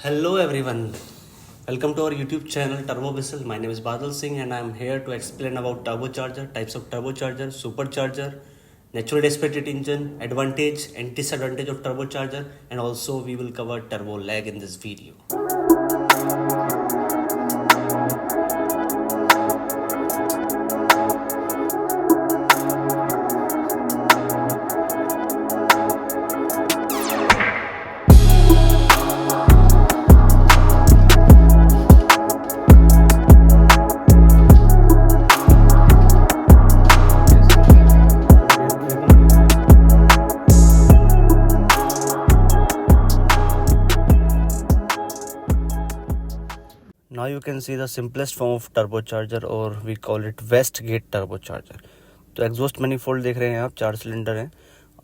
Hello everyone, welcome to our YouTube channel Turbo Whistle. My name is Badal Singh and I am here to explain about turbocharger, types of turbocharger, supercharger, natural aspirated engine, advantage and disadvantage of turbocharger, and also we will cover turbo lag in this video. Now you can see the simplest form of turbocharger, or we call it West Gate turbocharger. तो exhaust manifold देख रहे हैं आप, 4 cylinder हैं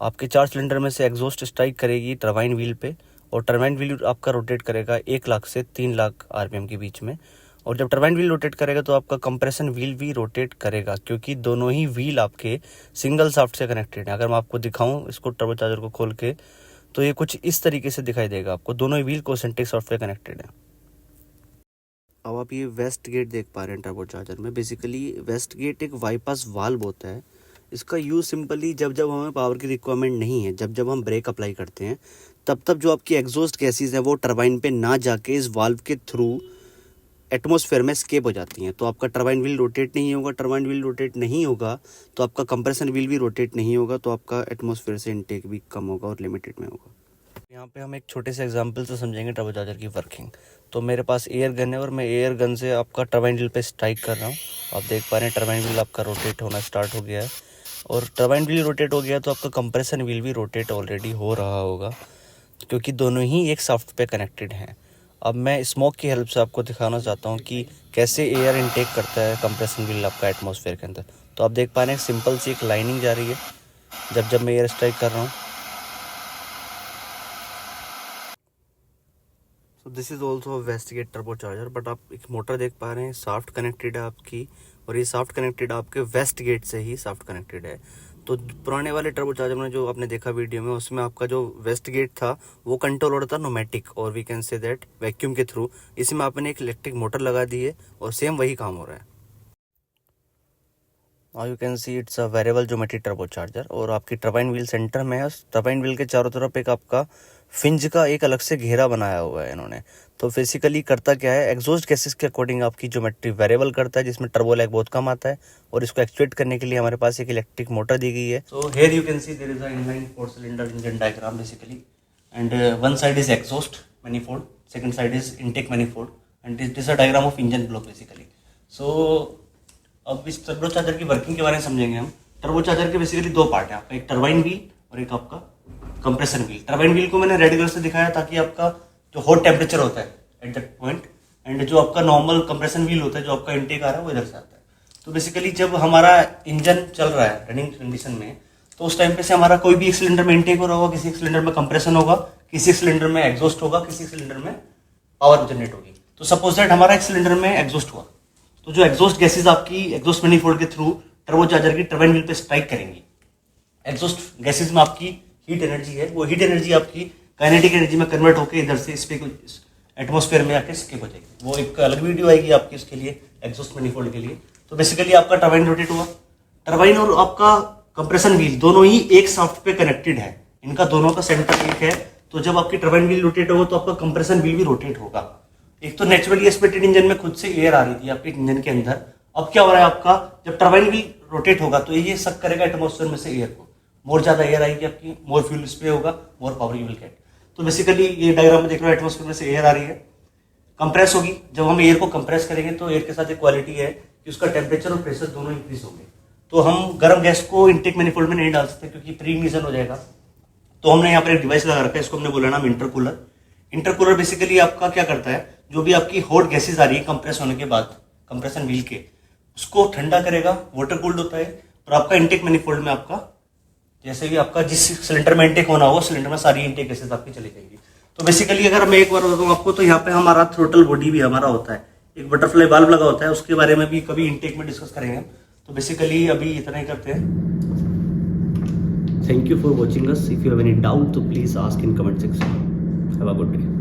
आपके। 4 cylinder में से exhaust strike करेगी टरबाइन व्हील पे, और टरबाइन व्हील आपका रोटेट करेगा 1 लाख से 3 लाख आरपीएम के बीच में। और जब टरबाइन व्हील रोटेट करेगा तो आपका कंप्रेशन व्हील भी रोटेट करेगा, क्योंकि दोनों ही व्हील आपके सिंगल शाफ्ट से कनेक्टेड है। अगर मैं आपको दिखाऊं इसको टर्बोचार्जर को खोल के, तो ये कुछ इस तरीके से दिखाई देगा आपको। दोनों ही व्हील कोसेंट्रिक शाफ्ट पे कनेक्टेड है। अब आप ये वेस्ट गेट देख पा रहे हैं टर्बोचार्जर में। बेसिकली वेस्ट गेट एक बाईपास वाल्व होता है। इसका यूज़ सिंपली जब हमें पावर की रिक्वायरमेंट नहीं है, जब हम ब्रेक अप्लाई करते हैं, तब जो आपकी एग्जॉस्ट गैसेस है वो टरबाइन पे ना जाके इस वाल्व के थ्रू एटमॉस्फेयर में स्केप हो जाती हैं। तो आपका टरबाइन व्हील रोटेट नहीं होगा। टरबाइन व्हील रोटेट नहीं होगा तो आपका कंप्रेशन व्हील भी रोटेट नहीं होगा, तो आपका एटमॉस्फेयर से इनटेक भी कम होगा और लिमिटेड में होगा। यहाँ पे हम एक छोटे से एग्जांपल से समझेंगे टर्बोचार्जर की वर्किंग। तो मेरे पास एयर गन है और मैं एयर गन से आपका टरबाइन व्हील पे स्ट्राइक कर रहा हूँ। आप देख पा रहे हैं टरबाइन व्हील आपका रोटेट होना स्टार्ट हो गया है, और टरबाइन व्हील रोटेट हो गया तो आपका कंप्रेशन व्हील भी रोटेट ऑलरेडी हो रहा होगा, क्योंकि दोनों ही एक शाफ्ट पे कनेक्टेड हैं। अब मैं स्मोक की हेल्प से आपको दिखाना चाहता हूँ कि कैसे एयर इनटेक करता है कंप्रेशन व्हील आपका एटमॉस्फेयर के अंदर। तो आप देख पा रहे हैं सिंपल सी एक लाइनिंग जा रही है जब मैं एयर स्ट्राइक कर रहा हूँ। तो this is also waste gate turbocharger, but आप एक मोटर देख पा रहे हैं शाफ्ट कनेक्टेड है आपकी, और ये शाफ्ट कनेक्टेड आपके वेस्ट गेट से ही शाफ्ट कनेक्टेड है। तो पुराने वाले टर्बोचार्जर में जो आपने देखा वीडियो में, उसमें आपका जो वेस्ट गेट था वो कंट्रोल हो रहा था नोमैटिक, और we can say that vacuum के थ्रू। इसमें आपने एक इलेक्ट्रिक मोटर लगा दी है और सेम वही काम हो रहा है। और you can see it's a variable geometry turbocharger, और आपकी टरबाइन व्हील सेंटर में है। टरबाइन व्हील के चारों तरफ एक आपका फिंज का एक अलग से घेरा बनाया हुआ है इन्होंने। तो बेसिकली करता क्या है, एग्जॉस्ट गैसेस के अकॉर्डिंग आपकी ज्योमेट्री वेरिएबल करता है, जिसमें टर्बो लैग बहुत कम आता है। और इसको एक्चुएट करने के लिए हमारे पास एक इलेक्ट्रिक मोटर दी गई है। So here you can see there is a inline 4 cylinder engine diagram basically, and one side is exhaust manifold, second side is intake manifold, and this is a diagram of engine block basically. So अब इस turbocharger की working के बारे में समझेंगे हम। Turbocharger के basically 2 part है आपका, एक टरबाइन व्हील और एक आपका कंप्रेशन व्हील। टरबाइन व्हील को मैंने रेड कलर से दिखाया ताकि आपका जो हॉट टेम्परेचर होता है एट दैट पॉइंट, एंड जो आपका नॉर्मल कंप्रेशन व्हील होता है, जो आपका इनटेक आ रहा है, वो इधर से आता है। तो बेसिकली जब हमारा इंजन चल रहा है रनिंग कंडीशन में, तो उस टाइम पे से हमारा कोई भी एक सिलेंडर में इनटेक हो रहा होगा, किसी एक सिलेंडर में कंप्रेशन होगा, किसी सिलेंडर में एग्जॉस्ट होगा, किसी सिलेंडर में पावर जनरेट होगी। तो सपोज दैट हमारा एक सिलेंडर में एग्जॉस्ट हुआ, तो जो एग्जॉस्ट गैसेस आपकी एग्जॉस्ट मैनिफोल्ड के थ्रू टर्बोचार्जर की टरबाइन व्हील पे स्ट्राइक करेंगी। एग्जॉस्ट गैसेस में आपकी हीट एनर्जी है, वो हीट एनर्जी आपकी काइनेटिक एनर्जी में कन्वर्ट होकर इधर से इस पे एटमॉस्फेयर में आके स्केप हो जाएगी। वो एक अलग वीडियो आएगी आपकी उसके लिए, एग्जॉस्ट मैनिफोल्ड के लिए। तो बेसिकली आपका टरबाइन रोटेट हुआ, टरबाइन और आपका कंप्रेशन व्हील दोनों ही एक शाफ्ट पे कनेक्टेड है, इनका दोनों का सेंटर एक है। तो जब आपकी टरबाइन व्हील रोटेट होगा तो आपका कंप्रेशन व्हील भी रोटेट होगा। एक तो नेचुरली एस्पिरेटेड इंजन में खुद से एयर आ रही थी आपके इंजन के अंदर। अब क्या हो रहा है आपका, जब टरबाइन व्हील रोटेट होगा तो ये सक करेगा एटमॉस्फेयर में से एयर को, मोर ज्यादा एयर आएगी आपकी, मोर फ्यूल स्प्रे होगा, more power you will get. तो बेसिकली ये डायग्राम में देख रहे हो एटमॉस्फेयर में से एयर आ रही है, कंप्रेस होगी। जब हम एयर को कंप्रेस करेंगे तो एयर के साथ एक क्वालिटी है कि उसका टेम्परेचर और प्रेशर दोनों इंक्रीज होंगे। तो हम गर्म गैस को इनटेक मैनिफोल्ड में नहीं डाल सकते क्योंकि प्री इग्निशन हो जाएगा। तो हमने यहाँ पर एक डिवाइस लगा रखा है, इसको हमने बोला नाम इंटरकूलर। इंटरकूलर बेसिकली आपका क्या करता है, जो भी आपकी हॉट गैसेस आ रही है कंप्रेस होने के बाद कंप्रेशन व्हील के, उसको ठंडा करेगा, वाटर कूल्ड होता है। और आपका इनटेक मैनिफोल्ड में आपका जैसे भी आपका जिस सिलेंडर में इनटेक होना हो, सिलेंडर में सारी इनटेक गैसेस आपकी चली जाएगी। तो बेसिकली अगर मैं एक बार बताऊं आपको, तो यहाँ पे हमारा थ्रोटल बॉडी भी हमारा होता है, एक बटरफ्लाई वाल्व लगा होता है, उसके बारे में भी कभी इनटेक में डिस्कस करेंगे। तो बेसिकली अभी इतना ही करते हैं। Thank you for watching us. If you have any doubt तो please ask in comment section. Have a good day.